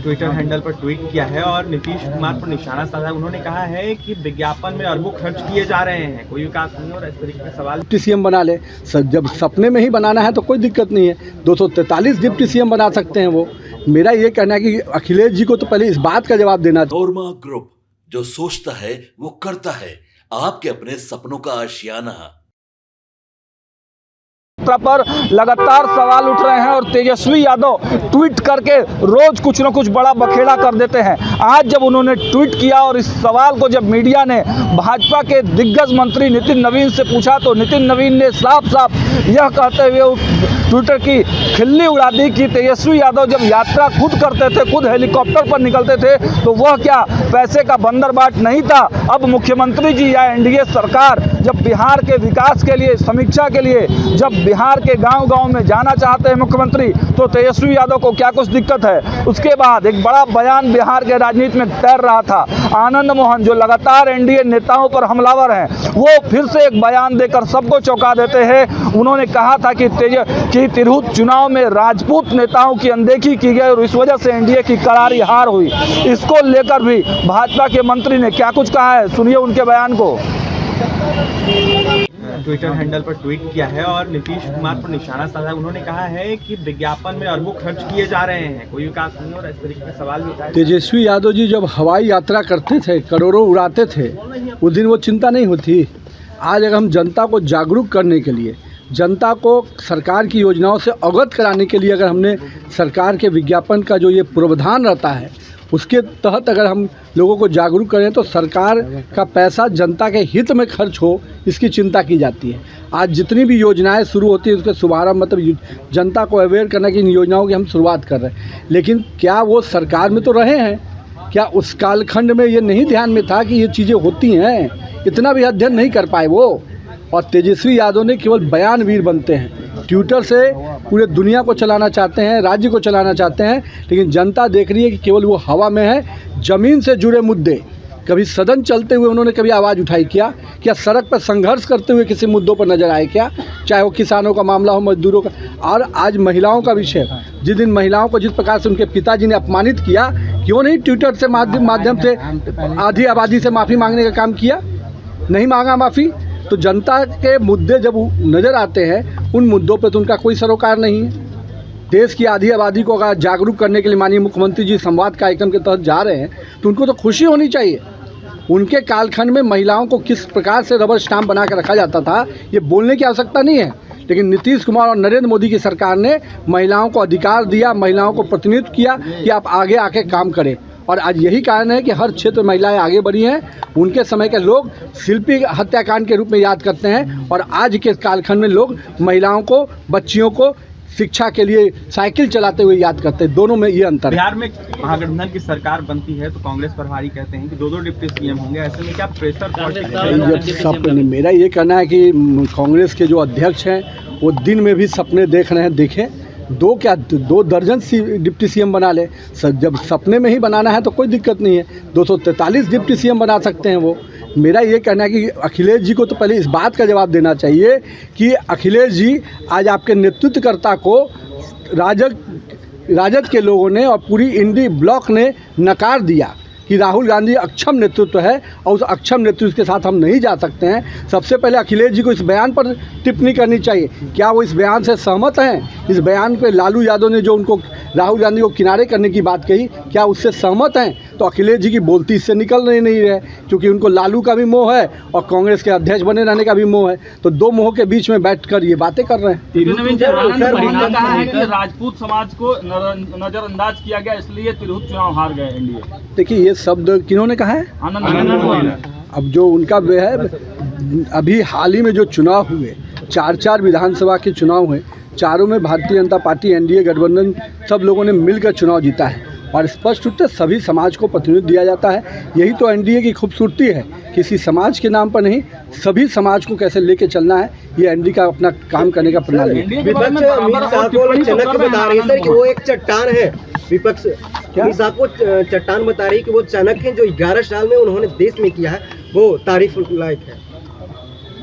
Twitter handle पर tweet किया है और नीतीश कुमार पर निशाना साधा। उन्होंने कहा है कि विज्ञापन में अरबों खर्च किए जा रहे हैं, कोई विकास नहीं हो रहा। इस तरीके के सवाल डिप्टी सीएम बना ले, जब सपने में ही बनाना है तो कोई दिक्कत नहीं है। 243 डिप्टी सीएम बना सकते हैं वो। मेरा ये कहना है कि अखिलेश जी को तो पहले इस बात का जवाब देना चाहिए। नोरमा ग्रुप, जो सोचता है वो करता है। आपके अपने सपनों का आशियाना। पर लगातार सवाल उठ रहे हैं और तेजस्वी यादव ट्वीट करके रोज कुछ न कुछ बड़ा बखेड़ा कर देते हैं। आज जब उन्होंने ट्वीट किया और इस सवाल को जब मीडिया ने भाजपा के दिग्गज मंत्री नितिन नवीन से पूछा तो नितिन नवीन ने साफ साफ यह कहते हुए उस ट्विटर की खिल्ली उड़ा दी कि तेजस्वी यादव जब यात्रा खुद करते थे, खुद हेलीकॉप्टर पर निकलते थे, तो वह क्या पैसे का बंदरबाट नहीं था। अब मुख्यमंत्री जी या एनडीए सरकार जब बिहार के विकास के लिए, समीक्षा के लिए जब बिहार के गांव-गांव में जाना चाहते हैं मुख्यमंत्री, तो तेजस्वी यादव को क्या कुछ दिक्कत है। उसके बाद एक बड़ा बयान बिहार के राजनीति में तैर रहा था। आनंद मोहन जो लगातार एनडीए नेताओं पर हमलावर हैं, वो फिर से एक बयान देकर सबको चौंका देते हैं। उन्होंने कहा था कि तिरहुत चुनाव में राजपूत नेताओं की अनदेखी की गई और इस वजह से एनडीए की करारी हार हुई। इसको लेकर भी भाजपा के मंत्री ने क्या कुछ कहा है, सुनिए उनके बयान को। ट्विटर हैंडल पर ट्वीट किया है और नीतीश कुमार पर निशाना साधा। उन्होंने कहा है कि विज्ञापन में अरबों खर्च किए जा रहे हैं, कोई विकास नहीं हो रहा। इस तरीके के सवाल भी उठाए। तेजस्वी यादव जी जब हवाई यात्रा करते थे, करोड़ों उड़ाते थे, उस दिन वो चिंता नहीं होती। आज अगर हम जनता को जागरूक करने के लिए, जनता को सरकार की योजनाओं से अवगत कराने के लिए अगर हमने सरकार के विज्ञापन का जो ये प्रावधान रहता है उसके तहत अगर हम लोगों को जागरूक करें तो सरकार का पैसा जनता के हित में खर्च हो, इसकी चिंता की जाती है। आज जितनी भी योजनाएं शुरू होती है उसके शुभारंभ मतलब जनता को अवेयर करने की इन योजनाओं की हम शुरुआत कर रहे हैं। लेकिन क्या वो सरकार में तो रहे हैं, क्या उस कालखंड में ये नहीं ध्यान में था कि ये चीज़ें होती हैं? इतना भी अध्ययन नहीं कर पाए वो। और तेजस्वी यादव ने केवल बयानवीर बनते हैं, ट्विटर से पूरे दुनिया को चलाना चाहते हैं, राज्य को चलाना चाहते हैं, लेकिन जनता देख रही है कि केवल वो हवा में है। ज़मीन से जुड़े मुद्दे कभी सदन चलते हुए उन्होंने कभी आवाज़ उठाई क्या सड़क पर संघर्ष करते हुए किसी मुद्दों पर नजर आए क्या? चाहे वो किसानों का मामला हो, मजदूरों का, और आज महिलाओं का विषय। जिस दिन महिलाओं को जिस प्रकार से उनके पिताजी ने अपमानित किया, क्यों नहीं ट्विटर से माध्यम से आधी आबादी से माफ़ी मांगने का काम किया? नहीं मांगा माफ़ी। तो जनता के मुद्दे जब नज़र आते हैं, उन मुद्दों पर तो उनका कोई सरोकार नहीं है। देश की आधी आबादी को अगर जागरूक करने के लिए माननीय मुख्यमंत्री जी संवाद कार्यक्रम के तहत जा रहे हैं तो उनको तो खुशी होनी चाहिए। उनके कालखंड में महिलाओं को किस प्रकार से रबर स्टाम्प बना कर रखा जाता था, ये बोलने की आवश्यकता नहीं है। लेकिन नीतीश कुमार और नरेंद्र मोदी की सरकार ने महिलाओं को अधिकार दिया, महिलाओं को प्रतिनिधित्व किया कि आप आगे आके काम करें। और आज यही कारण है कि हर क्षेत्र में महिलाएं आगे बढ़ी हैं। उनके समय के लोग शिल्पी हत्याकांड के रूप में याद करते हैं और आज के कालखंड में लोग महिलाओं को, बच्चियों को शिक्षा के लिए साइकिल चलाते हुए याद करते हैं। दोनों में ये अंतर है। बिहार में महागठबंधन की सरकार बनती है तो कांग्रेस प्रभारी कहते हैं कि 2-2 डिप्टी सीएम होंगे। ऐसे में क्या प्रेशर पॉलिटिक्स? मेरा ये कहना है कि कांग्रेस के जो अध्यक्ष हैं वो दिन में भी सपने देख रहे हैं। देखें, 2 दर्जन डिप्टी सीएम बना ले, जब सपने में ही बनाना है तो कोई दिक्कत नहीं है। 243 डिप्टी सीएम बना सकते हैं वो। मेरा ये कहना है कि अखिलेश जी को तो पहले इस बात का जवाब देना चाहिए कि अखिलेश जी आज आपके नेतृत्वकर्ता को राजद के लोगों ने और पूरी इंडी ब्लॉक ने नकार दिया कि राहुल गांधी अक्षम नेतृत्व है और उस अक्षम नेतृत्व के साथ हम नहीं जा सकते हैं। सबसे पहले अखिलेश जी को इस बयान पर टिप्पणी करनी चाहिए। क्या वो इस बयान से सहमत हैं? इस बयान पे लालू यादव ने जो उनको राहुल गांधी को किनारे करने की बात कही, क्या उससे सहमत हैं? तो अखिलेश जी की बोलती इससे निकल नहीं रहे, क्योंकि उनको लालू का भी मोह है और कांग्रेस के अध्यक्ष बने रहने का भी मोह है। तो 2 मोह के बीच में बैठ कर ये बातें कर रहे हैं। राजपूत समाज को नजरअंदाज किया गया, इसलिए तिरहुत चुनाव हार गए एनडीए। देखिए, ये शब्द किन्होंने कहा है? आनंद। अब जो उनका वे है, अभी हाल ही में जो चुनाव हुए, 4 विधानसभा के चुनाव हुए, चारों में भारतीय जनता पार्टी, एनडीए गठबंधन सब लोगों ने मिलकर चुनाव जीता है और स्पष्ट रूप से सभी समाज को प्रतिनिधित्व दिया जाता है। यही तो एनडीए की खूबसूरती है, किसी समाज के नाम पर नहीं, सभी समाज को कैसे लेके चलना है, ये एनडीए का अपना काम करने का प्रणाली है। विपक्ष बता रही है सर कि वो एक चट्टान है। विपक्ष को चट्टान बता रही है कि वो चाणक्य है, जो 11 साल में उन्होंने देश में किया है, वो तारीफ लायक है।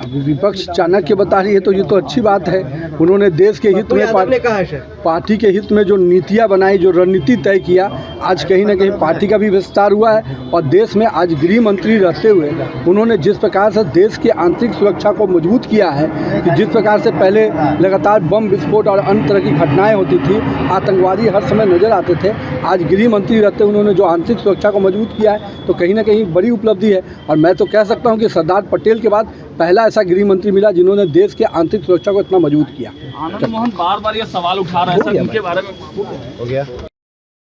अब विपक्ष चाणक्य बता रही है तो ये तो अच्छी बात है। उन्होंने देश के हित में कहा है सर। पार्टी के हित में जो नीतियाँ बनाई, जो रणनीति तय किया, आज कहीं ना कहीं पार्टी का भी विस्तार हुआ है। और देश में आज गृह मंत्री रहते हुए उन्होंने जिस प्रकार से देश की आंतरिक सुरक्षा को मजबूत किया है कि जिस प्रकार से पहले लगातार बम विस्फोट और अन्य तरह की घटनाएं होती थी, आतंकवादी हर समय नजर आते थे, आज गृह मंत्री रहते हुए उन्होंने जो आंतरिक सुरक्षा को मजबूत किया है तो कहीं ना कहीं बड़ी उपलब्धि है। और मैं तो कह सकता हूँ कि सरदार पटेल के बाद पहला ऐसा गृह मंत्री मिला जिन्होंने देश के आंतरिक सुरक्षा को इतना मजबूत किया। आनंद मोहन बार-बार ये सवाल उठा रहे हैं सर, उनके बारे में हो गया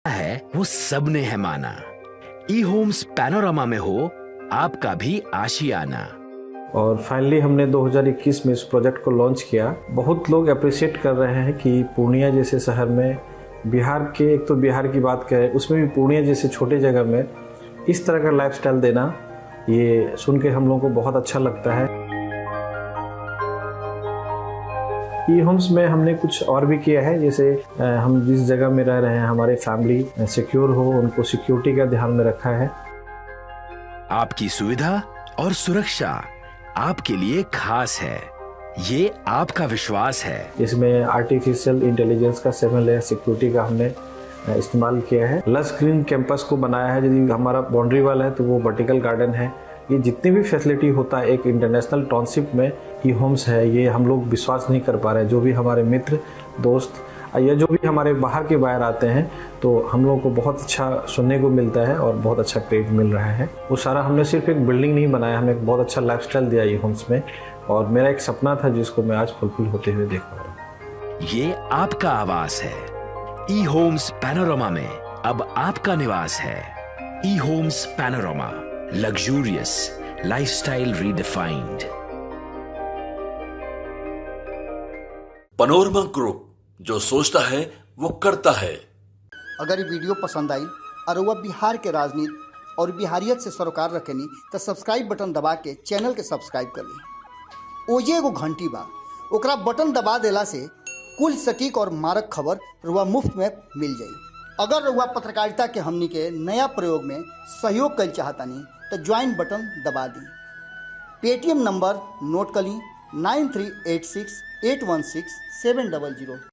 है वो सबने है माना। ई होम्स पैनोरामा में हो आपका भी आशियाना। और फाइनली हमने 2021 में इस प्रोजेक्ट को लॉन्च किया। बहुत लोग अप्रिशिएट कर रहे हैं कि पूर्णिया जैसे शहर में, बिहार के, एक तो बिहार की बात करें उसमें भी पूर्णिया जैसे छोटे जगह में इस तरह का लाइफस्टाइल देना, ये सुन के हम लोगों को बहुत अच्छा लगता है। ई होम्स में हमने कुछ और भी किया है, जैसे हम जिस जगह में रह रहे हैं हमारे फैमिली सिक्योर हो, उनको सिक्योरिटी का ध्यान में रखा है। आपकी सुविधा और सुरक्षा आपके लिए खास है, ये आपका विश्वास है। इसमें आर्टिफिशियल इंटेलिजेंस का 7 लेयर सिक्योरिटी का हमने इस्तेमाल किया है। लस ग्रीन कैंपस को बनाया है। यदि हमारा बाउंड्री वाल है तो वो वर्टिकल गार्डन है। ये जितनी भी फैसिलिटी होता है एक इंटरनेशनल टाउनशिप में ई होम्स है, ये हम लोग विश्वास नहीं कर पा रहे हैं। जो भी हमारे मित्र दोस्त या जो भी हमारे बाहर के बाहर आते हैं तो हम लोगों को बहुत अच्छा सुनने को मिलता है और बहुत अच्छा क्रेडिट मिल रहा है। वो सारा हमने सिर्फ एक बिल्डिंग नहीं बनाया, हमें एक बहुत अच्छा लाइफस्टाइल दिया ई होम्स में, और मेरा एक सपना था जिसको मैं आज फुलफिल होते हुए देख पा रहा हूँ। ये आपका आवास है। ई होम्स पैनोरामा में अब आपका निवास है। E Homes Panorama, luxurious lifestyle redefined. Panorama Group, जो सोचता है वो करता है। अगर ये वीडियो पसंद आई और वह बिहार के राजनीति और बिहारियत से सरोकार रखेनी तो सब्सक्राइब बटन दबा के चैनल के सब्सक्राइब कर ली। ओजे एगो घंटी बा, ओकरा बटन दबा देला से कुल सटीक और मारक खबर रुआ मुफ्त में मिल जाई। अगर रुआ पत्रकारिता के हमनी के नया प्रयोग में सहयोग कर चाहतानी तो ज्वाइन बटन दबा दी। पेटीएम नंबर नोट कर ली 9386 816 700।